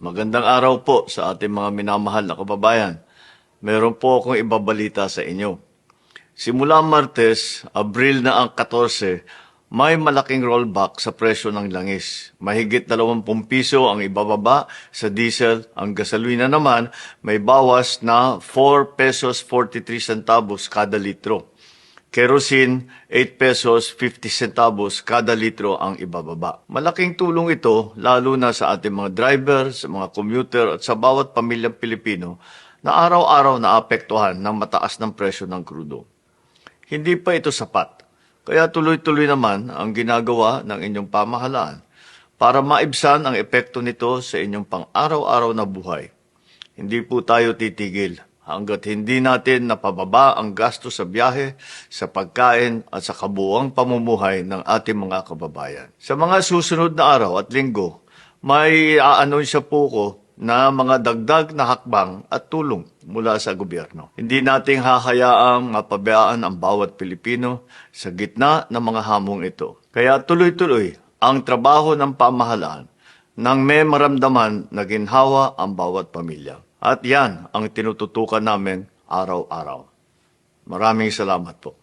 Magandang araw po sa ating mga minamahal na kababayan. Meron po akong ibabalita sa inyo. Simula Martes, Abril na ang 14, may malaking rollback sa presyo ng langis. Mahigit 20 piso ang ibababa sa diesel. Ang gasolina naman may bawas na 4 pesos 43 centavos kada litro. Kerosene, 8 pesos 50 centavos kada litro ang ibababa. Malaking tulong ito lalo na sa ating mga driver, sa mga commuter at sa bawat pamilyang Pilipino na araw-araw naapektuhan ng mataas ng presyo ng krudo. Hindi pa ito sapat, kaya tuloy-tuloy naman ang ginagawa ng inyong pamahalaan para maibsan ang epekto nito sa inyong pang-araw-araw na buhay. Hindi po tayo titigil hanggat hindi natin napababa ang gasto sa biyahe, sa pagkain at sa kabuuang pamumuhay ng ating mga kababayan. Sa mga susunod na araw at linggo, may aanunsya po ko na mga dagdag na hakbang at tulong mula sa gobyerno. Hindi nating hahayaang mapabayaan ang bawat Pilipino sa gitna ng mga hamong ito. Kaya tuloy-tuloy ang trabaho ng pamahalaan nang may maramdaman na ginhawa ang bawat pamilya. At yan ang tinututukan namin araw-araw. Maraming salamat po.